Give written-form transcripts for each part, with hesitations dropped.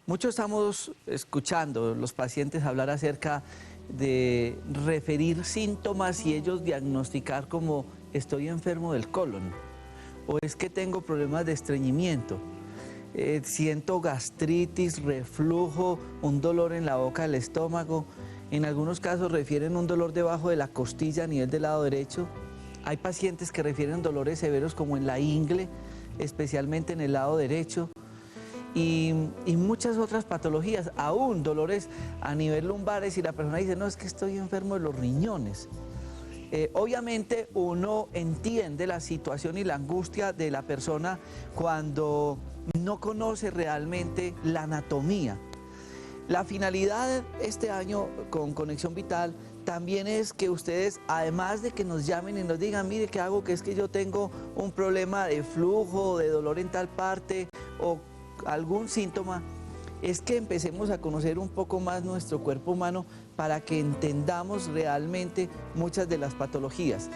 Mucho estamos escuchando los pacientes hablar acerca de referir síntomas y ellos diagnosticar como estoy enfermo del colon o es que tengo problemas de estreñimiento, siento gastritis, reflujo, un dolor en la boca del estómago. En algunos casos refieren un dolor debajo de la costilla a nivel del lado derecho. Hay pacientes que refieren dolores severos como en la ingle, especialmente en el lado derecho. Y muchas otras patologías, aún dolores a nivel lumbares, y la persona dice, no, es que estoy enfermo de los riñones. Obviamente uno entiende la situación y la angustia de la persona cuando no conoce realmente la anatomía. La finalidad este año con Conexión Vital también es que ustedes, además de que nos llamen y nos digan, mire, ¿qué hago? Que es que yo tengo un problema de flujo, de dolor en tal parte o algún síntoma, es que empecemos a conocer un poco más nuestro cuerpo humano para que entendamos realmente muchas de las patologías.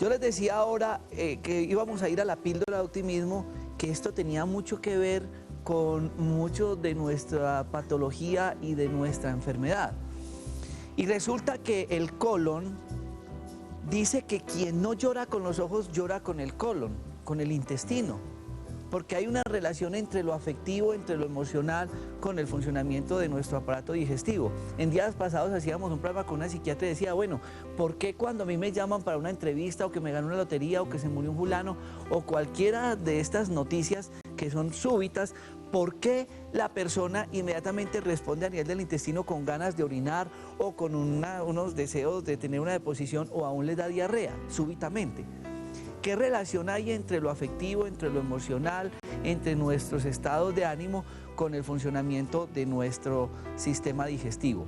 Yo les decía ahora que íbamos a ir a la píldora de optimismo, que esto tenía mucho que ver con mucho de nuestra patología y de nuestra enfermedad. Y resulta que el colon dice que quien no llora con los ojos llora con el colon, con el intestino, porque hay una relación entre lo afectivo, entre lo emocional, con el funcionamiento de nuestro aparato digestivo. En días pasados hacíamos un programa con una psiquiatra y decía, bueno, ¿por qué cuando a mí me llaman para una entrevista o que me ganó una lotería o que se murió un fulano o cualquiera de estas noticias que son súbitas, ¿por qué la persona inmediatamente responde a nivel del intestino con ganas de orinar o con unos deseos de tener una deposición o aún le da diarrea súbitamente? ¿Qué relación hay entre lo afectivo, entre lo emocional, entre nuestros estados de ánimo con el funcionamiento de nuestro sistema digestivo?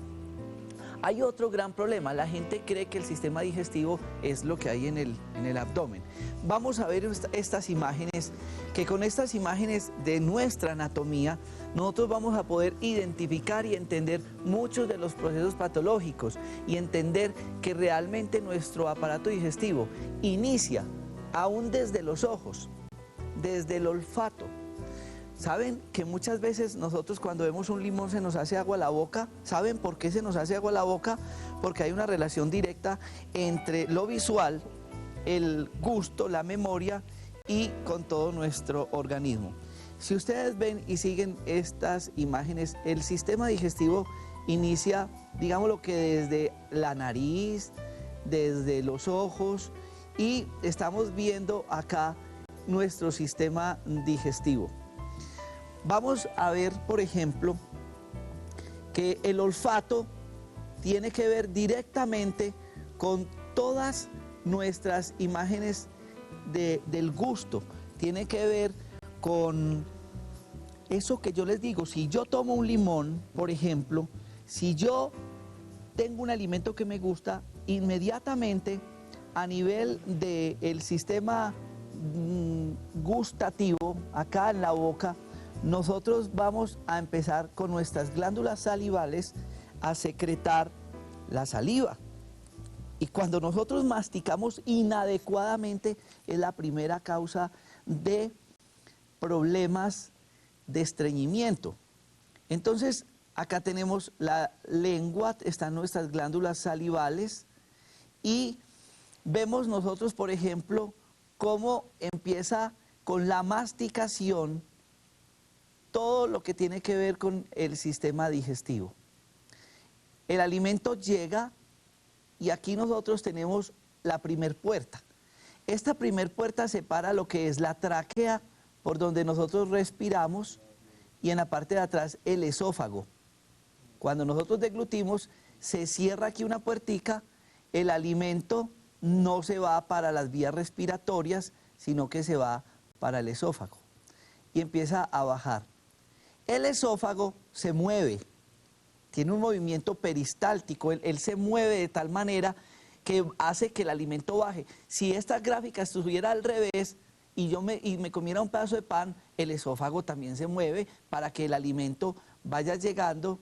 Hay otro gran problema, la gente cree que el sistema digestivo es lo que hay en el abdomen. Vamos a ver estas imágenes, que con estas imágenes de nuestra anatomía, nosotros vamos a poder identificar y entender muchos de los procesos patológicos y entender que realmente nuestro aparato digestivo inicia aún desde los ojos, desde el olfato. ¿Saben que muchas veces nosotros cuando vemos un limón se nos hace agua la boca? ¿Saben por qué se nos hace agua la boca? Porque hay una relación directa entre lo visual, el gusto, la memoria y con todo nuestro organismo. Si ustedes ven y siguen estas imágenes, el sistema digestivo inicia, digámoslo que desde la nariz, desde los ojos, y estamos viendo acá nuestro sistema digestivo. Vamos a ver, por ejemplo, que el olfato tiene que ver directamente con todas nuestras imágenes del gusto. Tiene que ver con eso que yo les digo, si yo tomo un limón, por ejemplo, si yo tengo un alimento que me gusta, inmediatamente a nivel del sistema gustativo, acá en la boca, nosotros vamos a empezar con nuestras glándulas salivales a secretar la saliva. Y cuando nosotros masticamos inadecuadamente es la primera causa de problemas de estreñimiento. Entonces, acá tenemos la lengua, están nuestras glándulas salivales y vemos nosotros, por ejemplo, cómo empieza con la masticación todo lo que tiene que ver con el sistema digestivo. El alimento llega y aquí nosotros tenemos la primer puerta. Esta primer puerta separa lo que es la tráquea, por donde nosotros respiramos, y en la parte de atrás el esófago. Cuando nosotros deglutimos, se cierra aquí una puertica, el alimento no se va para las vías respiratorias, sino que se va para el esófago y empieza a bajar. El esófago se mueve, tiene un movimiento peristáltico, él se mueve de tal manera que hace que el alimento baje. Si esta gráfica estuviera al revés y yo me comiera un pedazo de pan, el esófago también se mueve para que el alimento vaya llegando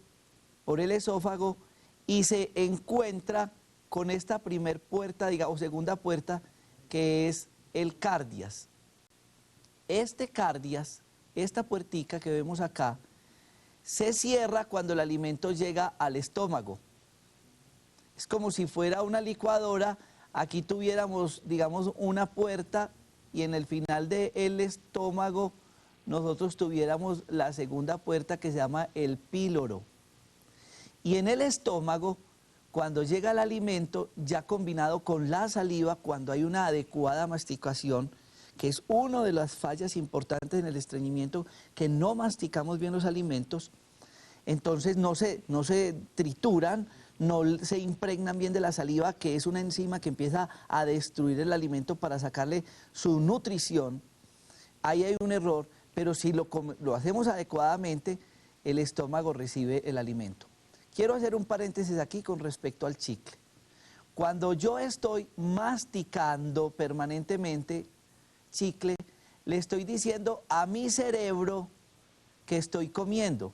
por el esófago y se encuentra con esta primer puerta, digamos, segunda puerta, que es el cardias. Este cardias, esta puertica que vemos acá, se cierra cuando el alimento llega al estómago. Es como si fuera una licuadora, aquí tuviéramos, digamos, una puerta y en el final del estómago nosotros tuviéramos la segunda puerta que se llama el píloro. Y en el estómago, cuando llega el alimento, ya combinado con la saliva, cuando hay una adecuada masticación, que es una de las fallas importantes en el estreñimiento, que no masticamos bien los alimentos, entonces no se trituran, no se impregnan bien de la saliva, que es una enzima que empieza a destruir el alimento para sacarle su nutrición. Ahí hay un error, pero si lo hacemos adecuadamente, el estómago recibe el alimento. Quiero hacer un paréntesis aquí con respecto al chicle. Cuando yo estoy masticando permanentemente chicle, le estoy diciendo a mi cerebro que estoy comiendo.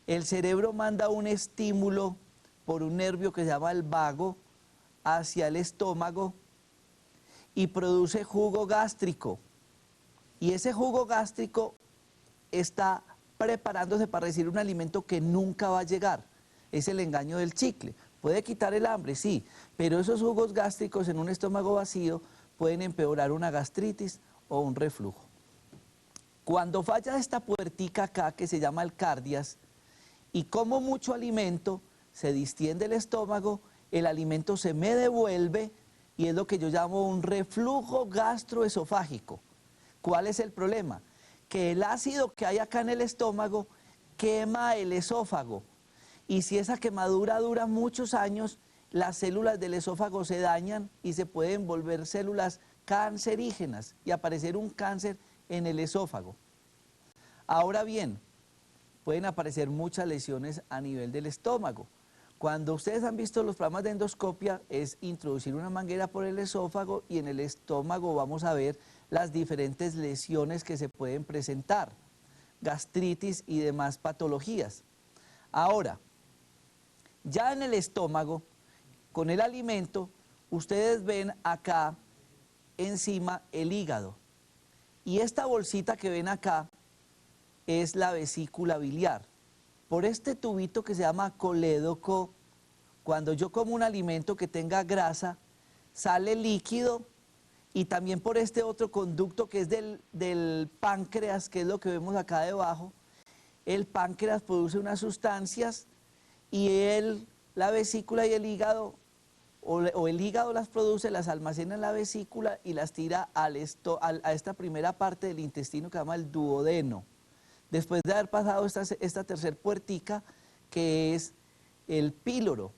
El cerebro manda un estímulo por un nervio que se llama el vago hacia el estómago y produce jugo gástrico. Y ese jugo gástrico está preparándose para recibir un alimento que nunca va a llegar. Es el engaño del chicle. Puede quitar el hambre, sí, pero esos jugos gástricos en un estómago vacío pueden empeorar una gastritis o un reflujo. Cuando falla esta puertica acá, que se llama el cardias, y como mucho alimento, se distiende el estómago, el alimento se me devuelve y es lo que yo llamo un reflujo gastroesofágico. ¿Cuál es el problema? Que el ácido que hay acá en el estómago quema el esófago. Y si esa quemadura dura muchos años, las células del esófago se dañan y se pueden volver células cancerígenas y aparecer un cáncer en el esófago. Ahora bien, pueden aparecer muchas lesiones a nivel del estómago. Cuando ustedes han visto los programas de endoscopia, es introducir una manguera por el esófago y en el estómago vamos a ver las diferentes lesiones que se pueden presentar, gastritis y demás patologías. Ahora, ya en el estómago, con el alimento, ustedes ven acá encima el hígado. Y esta bolsita que ven acá es la vesícula biliar. Por este tubito que se llama colédoco, cuando yo como un alimento que tenga grasa, sale líquido y también por este otro conducto que es del páncreas, que es lo que vemos acá debajo, el páncreas produce unas sustancias y la vesícula y el hígado, o el hígado las produce, las almacena en la vesícula y las tira a esta primera parte del intestino que se llama el duodeno. Después de haber pasado esta tercer puertica, que es el píloro,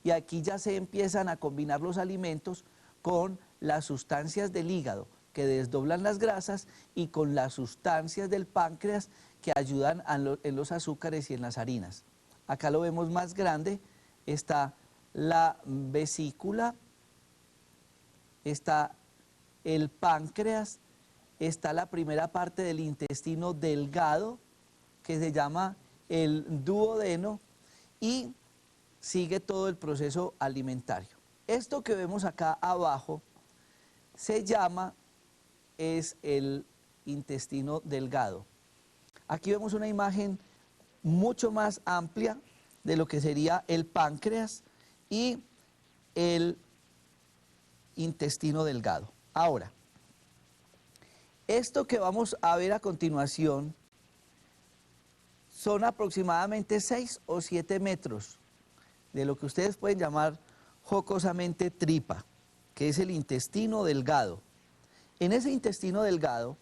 y aquí ya se empiezan a combinar los alimentos con las sustancias del hígado, que desdoblan las grasas, y con las sustancias del páncreas, que ayudan en los azúcares y en las harinas. Acá lo vemos más grande, está la vesícula, está el páncreas, está la primera parte del intestino delgado, que se llama el duodeno, y sigue todo el proceso alimentario. Esto que vemos acá abajo se llama, es el intestino delgado. Aquí vemos una imagen mucho más amplia de lo que sería el páncreas y el intestino delgado. Ahora, esto que vamos a ver a continuación son aproximadamente 6 o 7 metros de lo que ustedes pueden llamar jocosamente tripa, que es el intestino delgado. En ese intestino delgado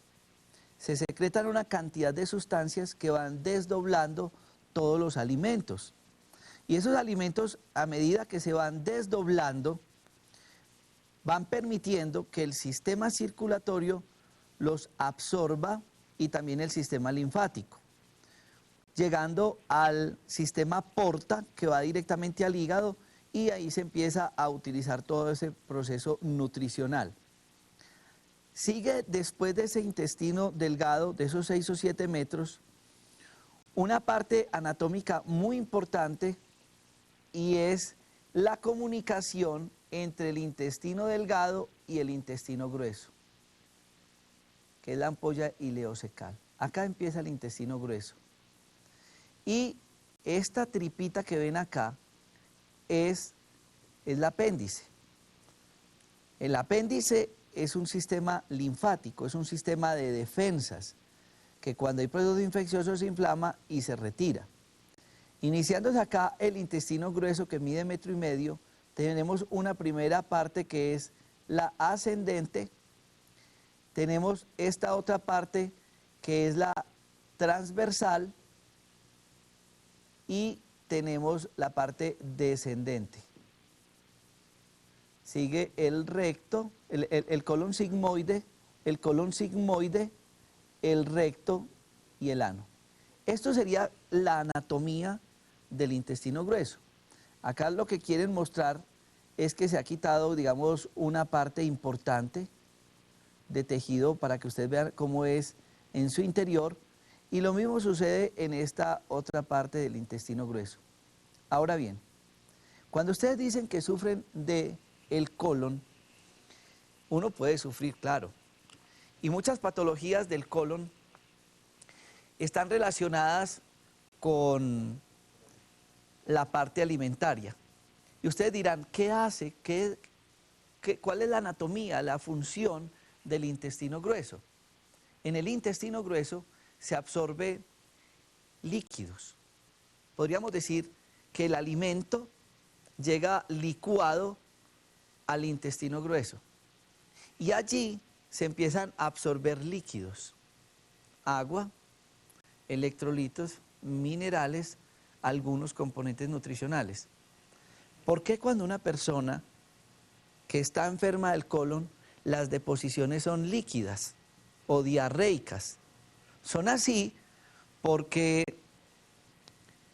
se secretan una cantidad de sustancias que van desdoblando todos los alimentos. Y esos alimentos, a medida que se van desdoblando, van permitiendo que el sistema circulatorio los absorba y también el sistema linfático, llegando al sistema porta, que va directamente al hígado, y ahí se empieza a utilizar todo ese proceso nutricional. Sigue después de ese intestino delgado, de esos 6 o 7 metros, una parte anatómica muy importante, y es la comunicación entre el intestino delgado y el intestino grueso, que es la ampolla ileocecal. Acá empieza el intestino grueso. Y esta tripita que ven acá es el apéndice. El apéndice es un sistema linfático, es un sistema de defensas, que cuando hay procesos infecciosos se inflama y se retira. Iniciándose acá el intestino grueso que mide 1,5 metros, tenemos una primera parte que es la ascendente, tenemos esta otra parte que es la transversal y tenemos la parte descendente. Sigue el recto, el colon sigmoide, el recto y el ano. Esto sería la anatomía del intestino grueso. Acá lo que quieren mostrar es que se ha quitado, digamos, una parte importante de tejido para que ustedes vean cómo es en su interior, y lo mismo sucede en esta otra parte del intestino grueso. Ahora bien, cuando ustedes dicen que sufren de el colon, uno puede sufrir, claro, y muchas patologías del colon están relacionadas con la parte alimentaria. Y ustedes dirán, ¿qué hace? ¿Cuál es la anatomía, la función del intestino grueso? En el intestino grueso se absorbe líquidos. Podríamos decir que el alimento llega licuado al intestino grueso y allí se empiezan a absorber líquidos, agua, electrolitos, minerales, algunos componentes nutricionales. ¿Por qué cuando una persona que está enferma del colon, las deposiciones son líquidas o diarreicas? Son así porque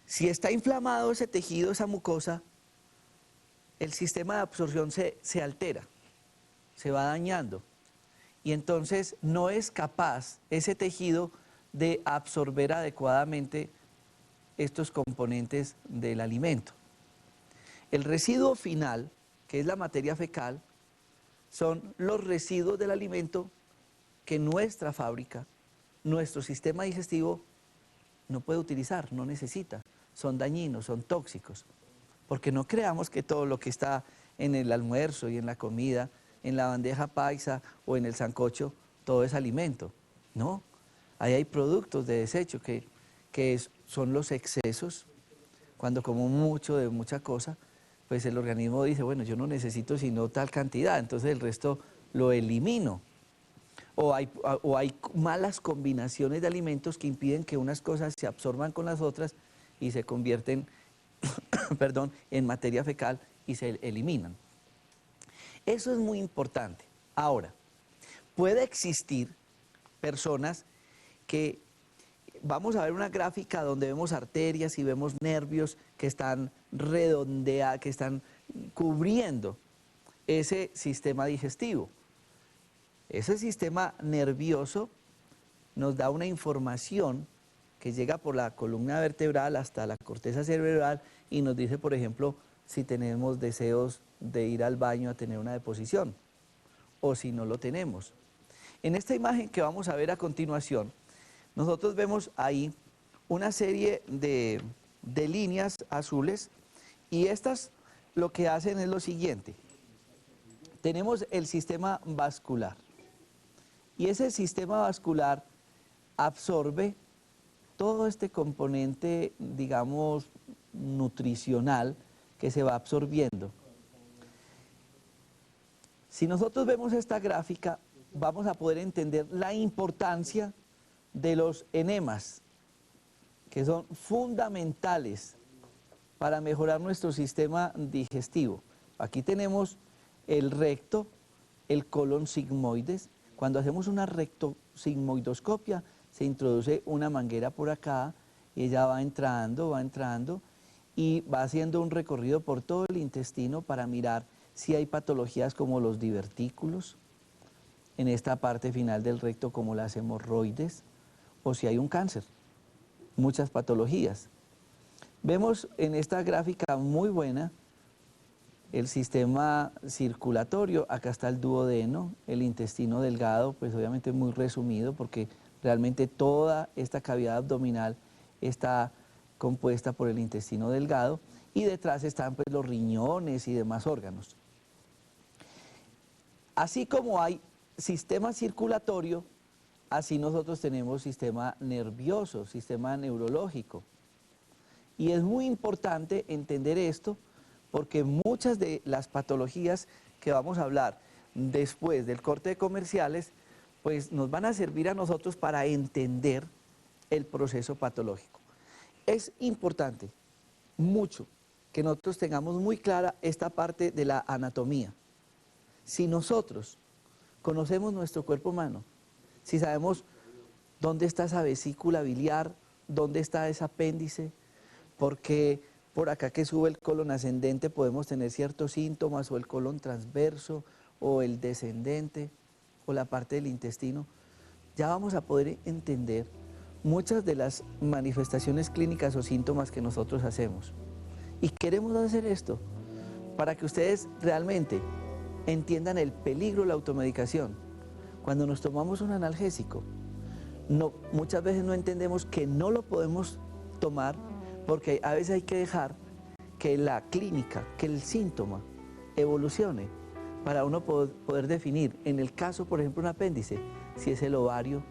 si está inflamado ese tejido, esa mucosa, el sistema de absorción se altera, se va dañando, y entonces no es capaz ese tejido de absorber adecuadamente estos componentes del alimento. El residuo final, que es la materia fecal, son los residuos del alimento que nuestra fábrica, nuestro sistema digestivo no puede utilizar, no necesita. Son dañinos, son tóxicos. Porque no creamos que todo lo que está en el almuerzo y en la comida, en la bandeja paisa o en el sancocho, todo es alimento. No, ahí hay productos de desecho que son los excesos. Cuando como mucho de mucha cosa, pues el organismo dice, bueno, yo no necesito sino tal cantidad, entonces el resto lo elimino. O hay malas combinaciones de alimentos que impiden que unas cosas se absorban con las otras y se convierten perdón, en materia fecal y se eliminan. Eso es muy importante. Ahora, puede existir personas que, vamos a ver una gráfica donde vemos arterias y vemos nervios que están redondeados, que están cubriendo ese sistema digestivo. Ese sistema nervioso nos da una información que llega por la columna vertebral hasta la corteza cerebral y nos dice, por ejemplo, si tenemos deseos de ir al baño a tener una deposición o si no lo tenemos. En esta imagen que vamos a ver a continuación, nosotros vemos ahí una serie de líneas azules, y estas lo que hacen es lo siguiente. Tenemos el sistema vascular, y ese sistema vascular absorbe todo este componente, digamos, nutricional que se va absorbiendo. Si nosotros vemos esta gráfica, vamos a poder entender la importancia de los enemas, que son fundamentales para mejorar nuestro sistema digestivo. Aquí tenemos el recto, el colon sigmoides. Cuando hacemos una rectosigmoidoscopia, se introduce una manguera por acá y ella va entrando y va haciendo un recorrido por todo el intestino para mirar si hay patologías como los divertículos, en esta parte final del recto como las hemorroides, o si hay un cáncer, muchas patologías. Vemos en esta gráfica muy buena el sistema circulatorio. Acá está el duodeno, el intestino delgado, pues obviamente muy resumido porque realmente toda esta cavidad abdominal está compuesta por el intestino delgado, y detrás están pues los riñones y demás órganos. Así como hay sistema circulatorio, así nosotros tenemos sistema nervioso, sistema neurológico. Y es muy importante entender esto porque muchas de las patologías que vamos a hablar después del corte de comerciales, pues nos van a servir a nosotros para entender el proceso patológico. Es importante, mucho, que nosotros tengamos muy clara esta parte de la anatomía. Si nosotros conocemos nuestro cuerpo humano, si sabemos dónde está esa vesícula biliar, dónde está ese apéndice, porque por acá que sube el colon ascendente podemos tener ciertos síntomas, o el colon transverso, o el descendente, o la parte del intestino, ya vamos a poder entender muchas de las manifestaciones clínicas o síntomas que nosotros hacemos. Y queremos hacer esto para que ustedes realmente entiendan el peligro de la automedicación. Cuando nos tomamos un analgésico, muchas veces no entendemos que no lo podemos tomar porque a veces hay que dejar que la clínica, que el síntoma evolucione para uno poder definir, en el caso, por ejemplo, un apéndice, si es el ovario,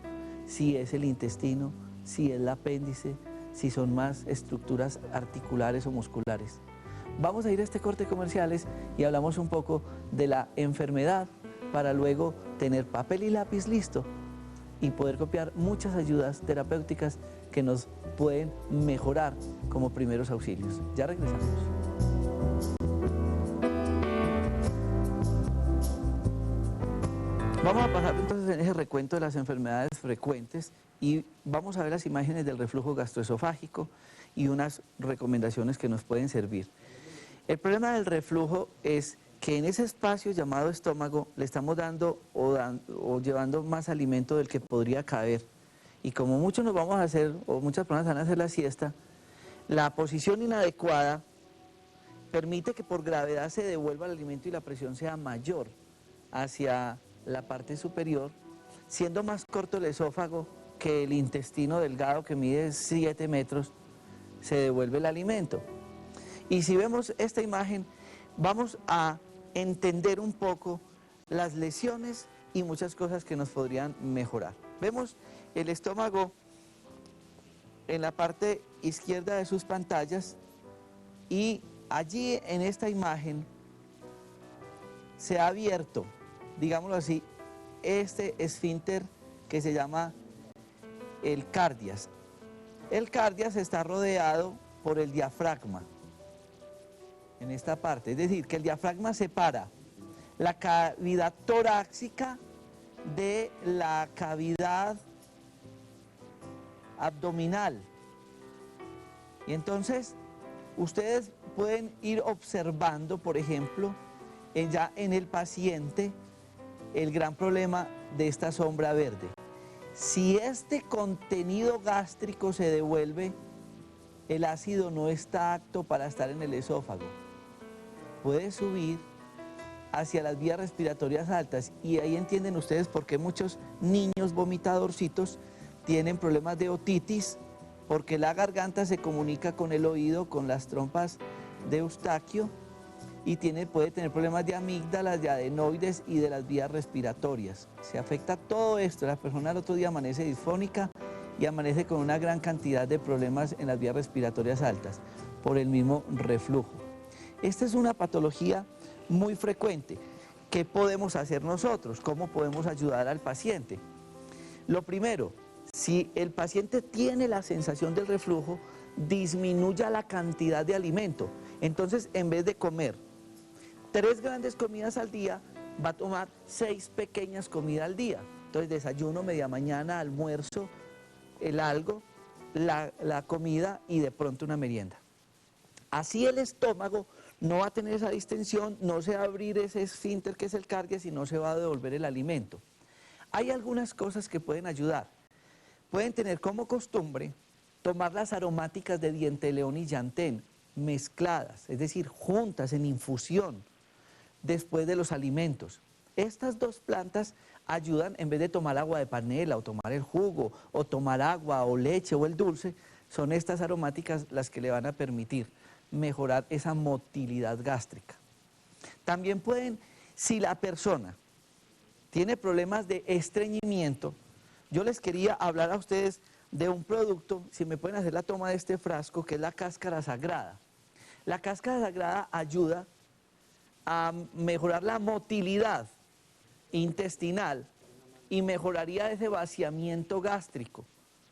si es el intestino, si es el apéndice, si son más estructuras articulares o musculares. Vamos a ir a este corte de comerciales y hablamos un poco de la enfermedad para luego tener papel y lápiz listo y poder copiar muchas ayudas terapéuticas que nos pueden mejorar como primeros auxilios. Ya regresamos. Vamos a pasar entonces en ese recuento de las enfermedades frecuentes y vamos a ver las imágenes del reflujo gastroesofágico y unas recomendaciones que nos pueden servir. El problema del reflujo es que en ese espacio llamado estómago le estamos dando o llevando más alimento del que podría caber. Y como muchos nos vamos a hacer, o muchas personas van a hacer la siesta, la posición inadecuada permite que por gravedad se devuelva el alimento y la presión sea mayor hacia la parte superior, siendo más corto el esófago que el intestino delgado que mide 7 metros, se devuelve el alimento. Y si vemos esta imagen, vamos a entender un poco las lesiones y muchas cosas que nos podrían mejorar. Vemos el estómago en la parte izquierda de sus pantallas y allí en esta imagen se ha abierto, digámoslo así, este esfínter que se llama el cardias. El cardias está rodeado por el diafragma en esta parte, es decir, que el diafragma separa la cavidad torácica de la cavidad abdominal. Y entonces ustedes pueden ir observando, por ejemplo, ya en el paciente, el gran problema de esta sombra verde. Si este contenido gástrico se devuelve, el ácido no está apto para estar en el esófago. Puede subir hacia las vías respiratorias altas y ahí entienden ustedes por qué muchos niños vomitadorcitos tienen problemas de otitis, porque la garganta se comunica con el oído, con las trompas de Eustaquio, y puede tener problemas de amígdalas, de adenoides y de las vías respiratorias. Se afecta todo esto, la persona al otro día amanece disfónica y amanece con una gran cantidad de problemas en las vías respiratorias altas por el mismo reflujo. Esta es una patología muy frecuente. ¿Qué podemos hacer nosotros? ¿Cómo podemos ayudar al paciente? Lo primero, si el paciente tiene la sensación del reflujo, disminuya la cantidad de alimento. Entonces, en vez de comer 3 grandes comidas al día, va a tomar 6 pequeñas comidas al día. Entonces, desayuno, media mañana, almuerzo, el algo, la comida y de pronto una merienda. Así el estómago no va a tener esa distensión, no se va a abrir ese esfínter que es el cardias y no se va a devolver el alimento. Hay algunas cosas que pueden ayudar. Pueden tener como costumbre tomar las aromáticas de diente de león y llantén mezcladas, es decir, juntas en infusión después de los alimentos. Estas dos plantas ayudan, en vez de tomar agua de panela o tomar el jugo o tomar agua o leche o el dulce, son estas aromáticas las que le van a permitir mejorar esa motilidad gástrica. También pueden, si la persona tiene problemas de estreñimiento, yo les quería hablar a ustedes de un producto, si me pueden hacer la toma de este frasco, que es la cáscara sagrada. La cáscara sagrada ayuda a mejorar la motilidad intestinal y mejoraría ese vaciamiento gástrico.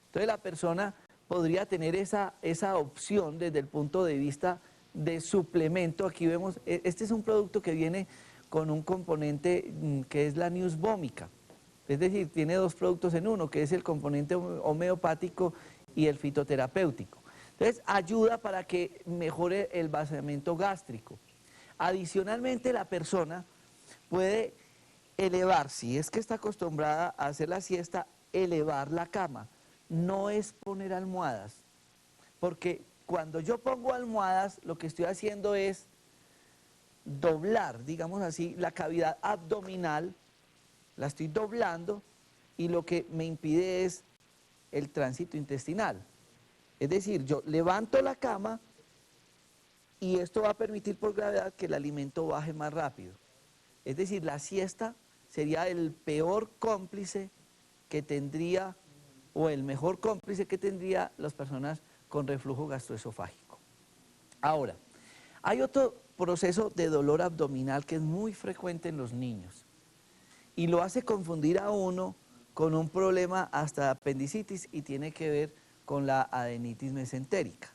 Entonces la persona podría tener esa opción desde el punto de vista de suplemento. Aquí vemos, este es un producto que viene con un componente que es la Neusbómica. Es decir, tiene dos productos en uno, que es el componente homeopático y el fitoterapéutico. Entonces, ayuda para que mejore el vaciamiento gástrico. Adicionalmente, la persona puede elevar, si es que está acostumbrada a hacer la siesta, elevar la cama. No es poner almohadas, porque cuando yo pongo almohadas, lo que estoy haciendo es doblar, digamos así, la cavidad abdominal, la estoy doblando y lo que me impide es el tránsito intestinal. Es decir, yo levanto la cama y esto va a permitir por gravedad que el alimento baje más rápido. Es decir, la siesta sería el peor cómplice que tendría, o el mejor cómplice que tendría las personas con reflujo gastroesofágico. Ahora, hay otro proceso de dolor abdominal que es muy frecuente en los niños y lo hace confundir a uno con un problema hasta de apendicitis y tiene que ver con la adenitis mesentérica.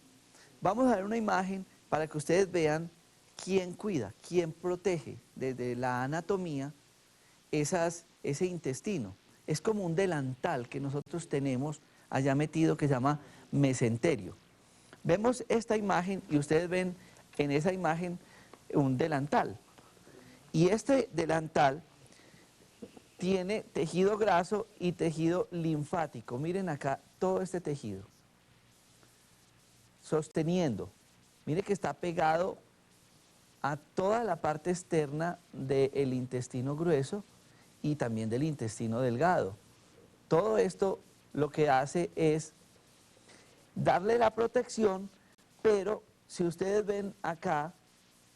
Vamos a ver una imagen para que ustedes vean quién cuida, quién protege desde la anatomía ese intestino. Es como un delantal que nosotros tenemos allá metido que se llama mesenterio. Vemos esta imagen y ustedes ven en esa imagen un delantal. Y este delantal tiene tejido graso y tejido linfático. Miren acá todo este tejido. Sosteniendo. Mire que está pegado a toda la parte externa del intestino grueso y también del intestino delgado. Todo esto lo que hace es darle la protección, pero si ustedes ven acá,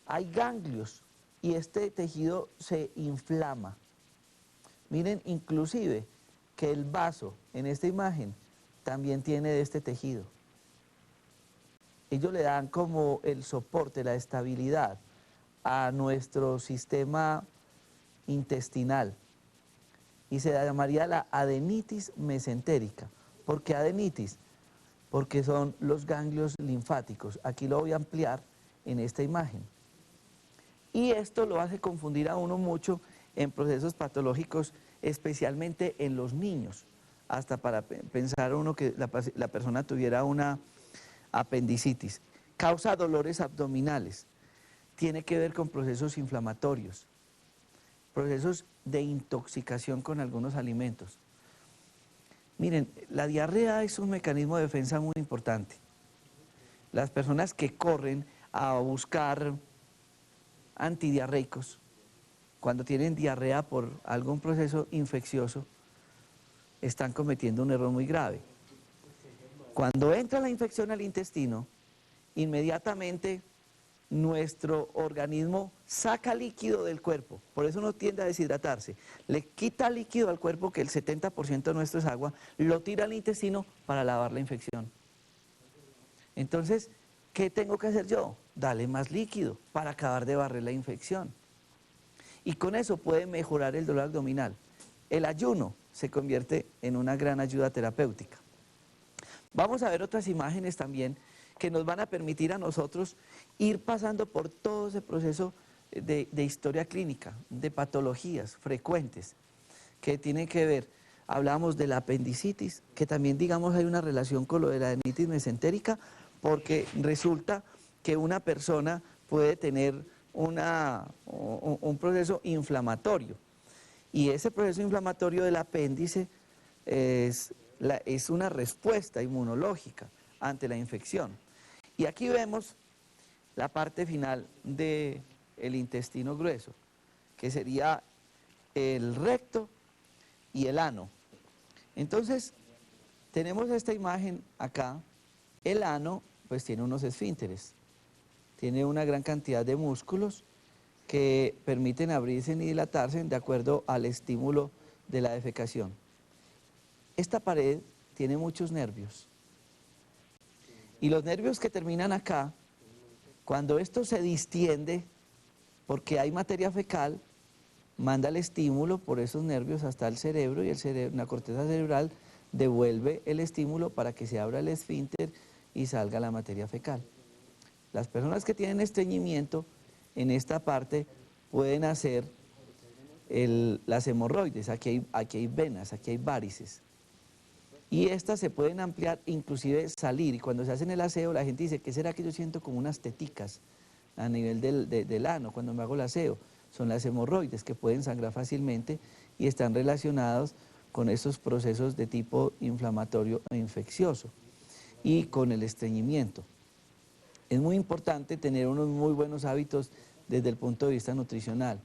hay ganglios y este tejido se inflama. Miren inclusive que el vaso en esta imagen también tiene de este tejido. Ellos le dan como el soporte, la estabilidad a nuestro sistema intestinal y se llamaría la adenitis mesentérica. ¿Por qué adenitis? Porque son los ganglios linfáticos. Aquí lo voy a ampliar en esta imagen. Y esto lo hace confundir a uno mucho en procesos patológicos, especialmente en los niños, hasta para pensar uno que la persona tuviera una apendicitis. Causa dolores abdominales, tiene que ver con procesos inflamatorios, procesos de intoxicación con algunos alimentos. Miren, la diarrea es un mecanismo de defensa muy importante. Las personas que corren a buscar antidiarreicos, cuando tienen diarrea por algún proceso infeccioso, están cometiendo un error muy grave. Cuando entra la infección al intestino, inmediatamente nuestro organismo saca líquido del cuerpo, por eso no tiende a deshidratarse, le quita líquido al cuerpo, que el 70% de nuestro es agua, lo tira al intestino para lavar la infección. Entonces, ¿qué tengo que hacer yo? Darle más líquido para acabar de barrer la infección. Y con eso puede mejorar el dolor abdominal. El ayuno se convierte en una gran ayuda terapéutica. Vamos a ver otras imágenes también que nos van a permitir a nosotros ir pasando por todo ese proceso de historia clínica, de patologías frecuentes que tienen que ver. Hablamos de la apendicitis, que también digamos hay una relación con lo de la adenitis mesentérica, porque resulta que una persona puede tener un proceso inflamatorio y ese proceso inflamatorio del apéndice es una respuesta inmunológica ante la infección. Y aquí vemos la parte final del intestino grueso, que sería el recto y el ano. Entonces, tenemos esta imagen acá, El ano, pues tiene unos esfínteres, tiene una gran cantidad de músculos que permiten abrirse y dilatarse de acuerdo al estímulo de la defecación. Esta pared tiene muchos nervios y los nervios que terminan acá, cuando esto se distiende, porque hay materia fecal, manda el estímulo por esos nervios hasta el cerebro y la corteza cerebral devuelve el estímulo para que se abra el esfínter y salga la materia fecal. Las personas que tienen estreñimiento en esta parte pueden hacer las hemorroides, aquí hay venas, aquí hay varices. Y estas se pueden ampliar, inclusive salir. Y cuando se hacen el aseo, la gente dice, ¿qué será que yo siento como unas teticas a nivel del ano cuando me hago el aseo? Son las hemorroides que pueden sangrar fácilmente y están relacionados con estos procesos de tipo inflamatorio e infeccioso y con el estreñimiento. Es muy importante tener unos muy buenos hábitos desde el punto de vista nutricional.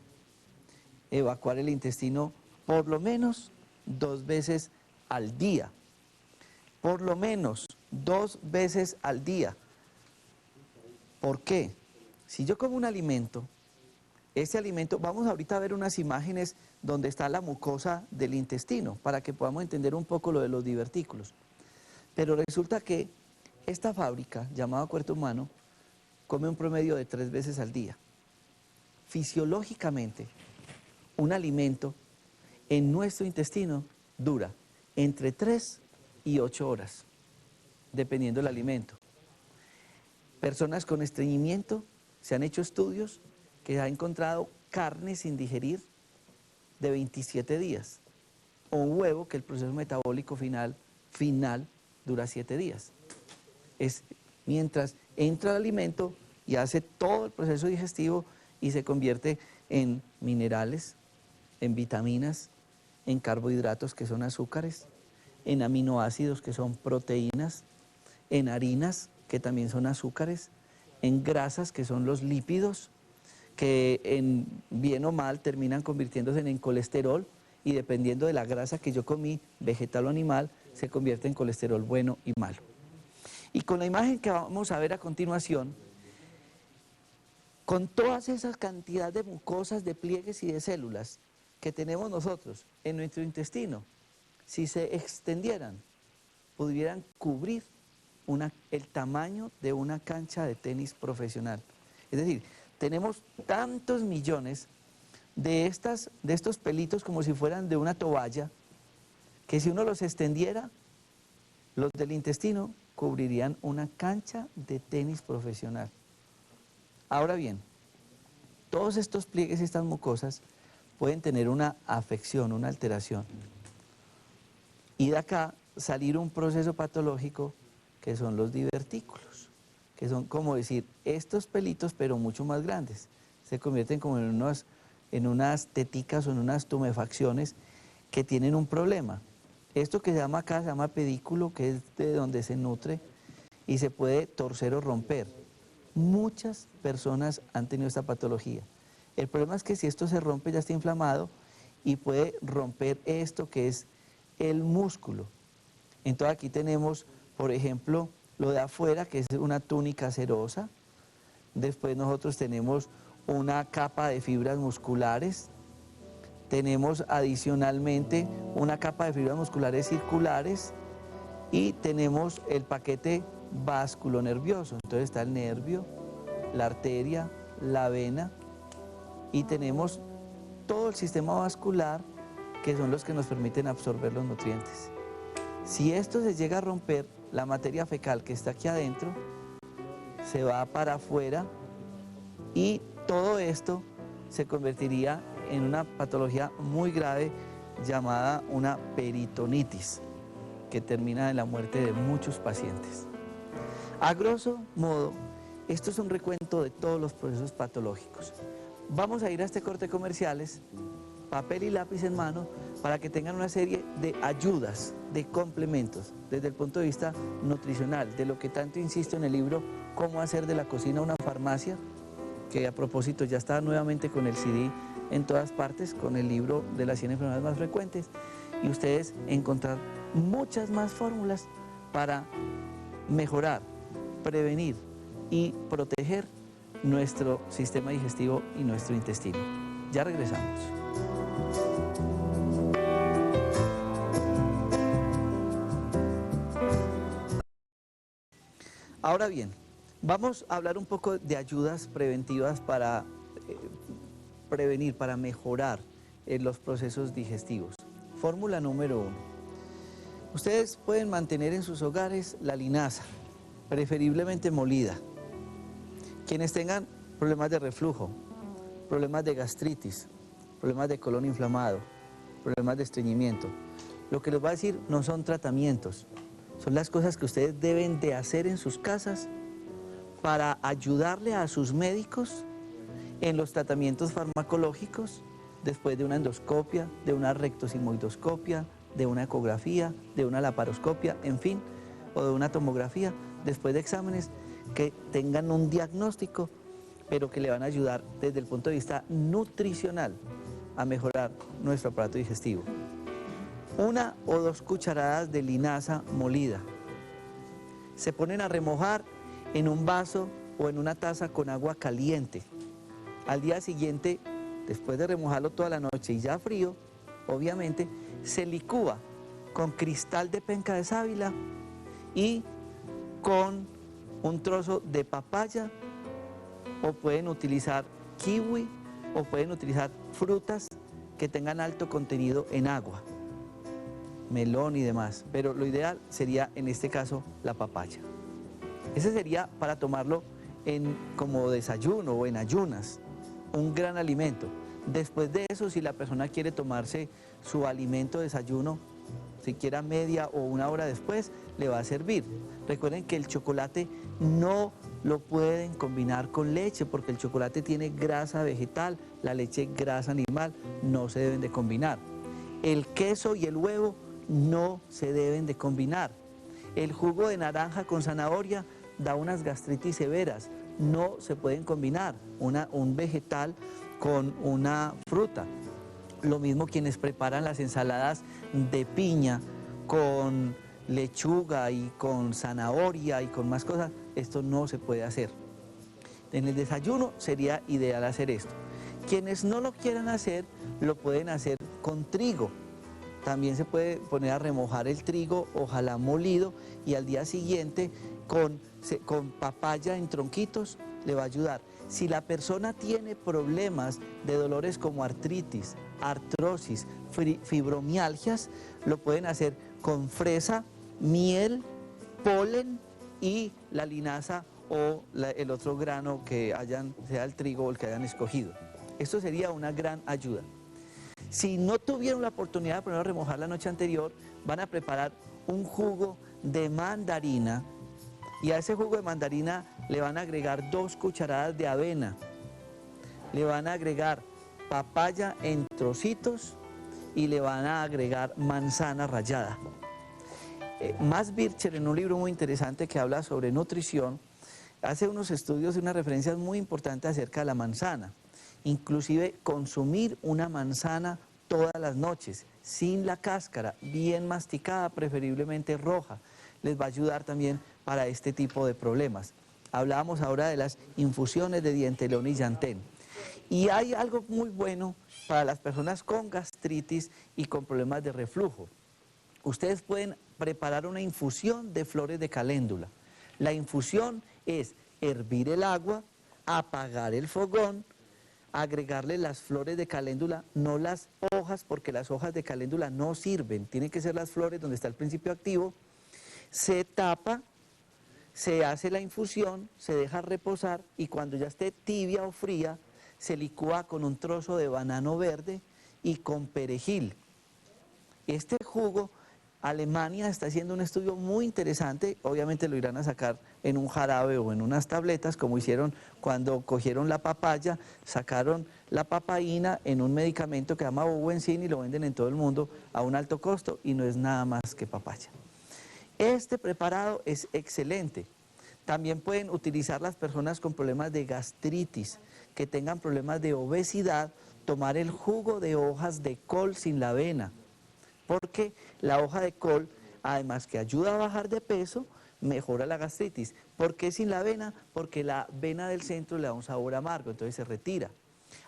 Evacuar el intestino por lo menos 2 veces al día. Por lo menos 2 veces al día. ¿Por qué? Si yo como un alimento, ese alimento, vamos ahorita a ver unas imágenes donde está la mucosa del intestino, para que podamos entender un poco lo de los divertículos. Pero resulta que esta fábrica, llamada cuerpo humano, come un promedio de 3 veces al día. Fisiológicamente, un alimento en nuestro intestino dura entre 3 y 8 horas, dependiendo del alimento. Personas con estreñimiento, se han hecho estudios que han encontrado carne sin digerir de 27 días, o un huevo que el proceso metabólico final dura 7 días. Es mientras entra el alimento y hace todo el proceso digestivo y se convierte en minerales, en vitaminas, en carbohidratos que son azúcares, en aminoácidos que son proteínas, en harinas que también son azúcares, en grasas que son los lípidos, que en bien o mal terminan convirtiéndose en colesterol y dependiendo de la grasa que yo comí, vegetal o animal, se convierte en colesterol bueno y malo. Y con la imagen que vamos a ver a continuación, con todas esas cantidades de mucosas, de pliegues y de células que tenemos nosotros en nuestro intestino, si se extendieran, pudieran cubrir el tamaño de una cancha de tenis profesional. Es decir, tenemos tantos millones de estos pelitos como si fueran de una toalla, que si uno los extendiera, los del intestino cubrirían una cancha de tenis profesional. Ahora bien, todos estos pliegues y estas mucosas pueden tener una afección, una alteración. Y de acá salir un proceso patológico que son los divertículos, que son como decir estos pelitos pero mucho más grandes. Se convierten como en unas teticas o en unas tumefacciones que tienen un problema. Esto que se llama acá se llama pedículo, que es de donde se nutre y se puede torcer o romper. Muchas personas han tenido esta patología. El problema es que si esto se rompe ya está inflamado y puede romper esto que es el músculo. Entonces aquí tenemos, por ejemplo, lo de afuera, que es una túnica cerosa. Después nosotros tenemos una capa de fibras musculares. Tenemos adicionalmente una capa de fibras musculares circulares y tenemos el paquete vasculonervioso. Entonces está el nervio, la arteria, la vena y tenemos todo el sistema vascular que son los que nos permiten absorber los nutrientes. Si esto se llega a romper, la materia fecal que está aquí adentro se va para afuera y todo esto se convertiría en una patología muy grave llamada una peritonitis, que termina en la muerte de muchos pacientes. A grosso modo, esto es un recuento de todos los procesos patológicos. Vamos a ir a este corte de comerciales, papel y lápiz en mano, para que tengan una serie de ayudas, de complementos, desde el punto de vista nutricional, de lo que tanto insisto en el libro, Cómo hacer de la cocina una farmacia, que a propósito ya está nuevamente con el CD en todas partes, con el libro de las 100 enfermedades más frecuentes, y ustedes encontrar muchas más fórmulas para mejorar, prevenir y proteger nuestro sistema digestivo y nuestro intestino. Ya regresamos. Ahora bien, vamos a hablar un poco de ayudas preventivas para prevenir, para mejorar los procesos digestivos. Fórmula número 1. Ustedes pueden mantener en sus hogares la linaza, preferiblemente molida. Quienes tengan problemas de reflujo, problemas de gastritis, problemas de colon inflamado, problemas de estreñimiento, lo que les voy a decir no son tratamientos, son las cosas que ustedes deben de hacer en sus casas para ayudarle a sus médicos en los tratamientos farmacológicos después de una endoscopia, de una rectosigmoidoscopia, de una ecografía, de una laparoscopia, en fin, o de una tomografía, después de exámenes que tengan un diagnóstico, pero que le van a ayudar desde el punto de vista nutricional a mejorar nuestro aparato digestivo. 1 o 2 cucharadas de linaza molida. Se ponen a remojar en un vaso o en una taza con agua caliente. Al día siguiente, después de remojarlo toda la noche y ya frío, obviamente, se licúa con cristal de penca de sábila y con un trozo de papaya, o pueden utilizar kiwi, o pueden utilizar frutas que tengan alto contenido en agua, melón y demás, pero lo ideal sería en este caso la papaya. Ese sería para tomarlo como desayuno o en ayunas, un gran alimento. Después de eso, si la persona quiere tomarse su alimento desayuno, siquiera media o 1 hora después, le va a servir. Recuerden que el chocolate no lo pueden combinar con leche porque el chocolate tiene grasa vegetal, la leche grasa animal, no se deben de combinar. El queso y el huevo no se deben de combinar. El jugo de naranja con zanahoria da unas gastritis severas, no se pueden combinar un vegetal con una fruta. Lo mismo quienes preparan las ensaladas de piña con lechuga y con zanahoria y con más cosas, esto no se puede hacer. En el desayuno sería ideal hacer esto. Quienes no lo quieran hacer, lo pueden hacer con trigo. También se puede poner a remojar el trigo, ojalá molido, y al día siguiente con papaya en tronquitos le va a ayudar. Si la persona tiene problemas de dolores como artritis, artrosis, fibromialgias, lo pueden hacer con fresa, miel, polen y la linaza o el otro grano que sea el trigo o el que hayan escogido. Esto sería una gran ayuda. Si no tuvieron la oportunidad de ponerlo a remojar la noche anterior, van a preparar un jugo de mandarina y a ese jugo de mandarina le van a agregar 2 cucharadas de avena, le van a agregar papaya en trocitos y le van a agregar manzana rallada. Max Bircher, en un libro muy interesante que habla sobre nutrición, hace unos estudios y unas referencias muy importantes acerca de la manzana. Inclusive consumir una manzana todas las noches, sin la cáscara, bien masticada, preferiblemente roja, les va a ayudar también para este tipo de problemas. Hablábamos ahora de las infusiones de dientelón y llantén. Y hay algo muy bueno para las personas con gastritis y con problemas de reflujo. Ustedes pueden preparar una infusión de flores de caléndula. La infusión es hervir el agua, apagar el fogón, agregarle las flores de caléndula, no las hojas, porque las hojas de caléndula no sirven, tienen que ser las flores donde está el principio activo, se tapa, se hace la infusión, se deja reposar y cuando ya esté tibia o fría, se licúa con un trozo de banano verde y con perejil. Este jugo, Alemania está haciendo un estudio muy interesante, obviamente lo irán a sacar en un jarabe o en unas tabletas, como hicieron cuando cogieron la papaya, sacaron la papaína en un medicamento que se llama Ovencin y lo venden en todo el mundo a un alto costo y no es nada más que papaya. Este preparado es excelente. También pueden utilizar las personas con problemas de gastritis, que tengan problemas de obesidad, tomar el jugo de hojas de col sin la avena, porque la hoja de col, además que ayuda a bajar de peso, mejora la gastritis. ¿Por qué sin la avena? Porque la avena del centro le da un sabor amargo, entonces se retira.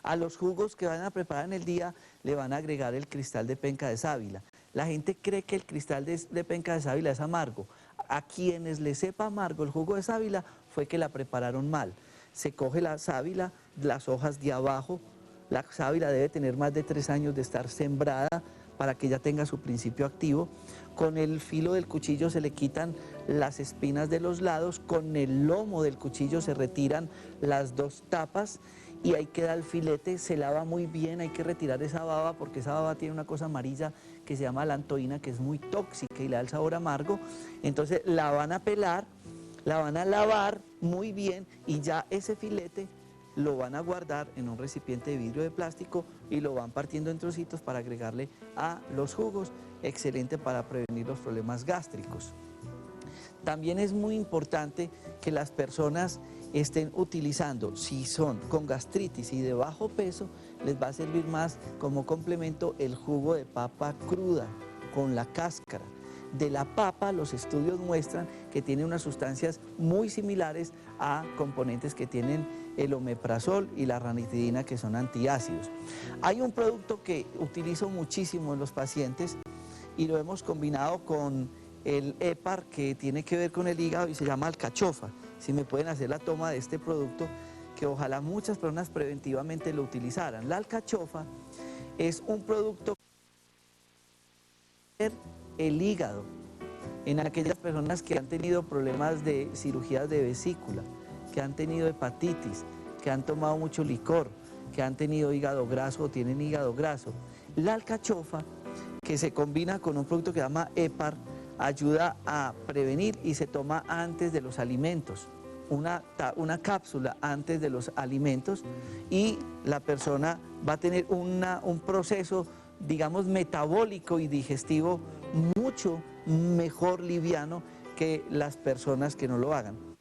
A los jugos que van a preparar en el día le van a agregar el cristal de penca de sábila. La gente cree que el cristal de penca de sábila es amargo. A quienes les sepa amargo el jugo de sábila fue que la prepararon mal. Se coge la sábila, las hojas de abajo, la sábila debe tener más de 3 años de estar sembrada para que ella tenga su principio activo. Con el filo del cuchillo se le quitan las espinas de los lados, con el lomo del cuchillo se retiran las 2 tapas y ahí queda el filete, se lava muy bien, hay que retirar esa baba porque esa baba tiene una cosa amarilla que se llama lantoína, que es muy tóxica y le da el sabor amargo. Entonces la van a pelar, la van a lavar muy bien y ya ese filete lo van a guardar en un recipiente de vidrio de plástico y lo van partiendo en trocitos para agregarle a los jugos, excelente para prevenir los problemas gástricos. También es muy importante que las personas estén utilizando, si son con gastritis y de bajo peso, les va a servir más como complemento el jugo de papa cruda con la cáscara. De la papa, los estudios muestran que tiene unas sustancias muy similares a componentes que tienen el omeprazol y la ranitidina, que son antiácidos. Hay un producto que utilizo muchísimo en los pacientes y lo hemos combinado con el EPAR, que tiene que ver con el hígado y se llama alcachofa. Si me pueden hacer la toma de este producto, que ojalá muchas personas preventivamente lo utilizaran. La alcachofa es un producto el hígado en aquellas personas que han tenido problemas de cirugías de vesícula, que han tenido hepatitis, que han tomado mucho licor, que han tenido hígado graso o tienen hígado graso. La alcachofa, que se combina con un producto que se llama EPAR, ayuda a prevenir y se toma antes de los alimentos, una cápsula antes de los alimentos y la persona va a tener un proceso, digamos, metabólico y digestivo mucho mejor liviano que las personas que no lo hagan.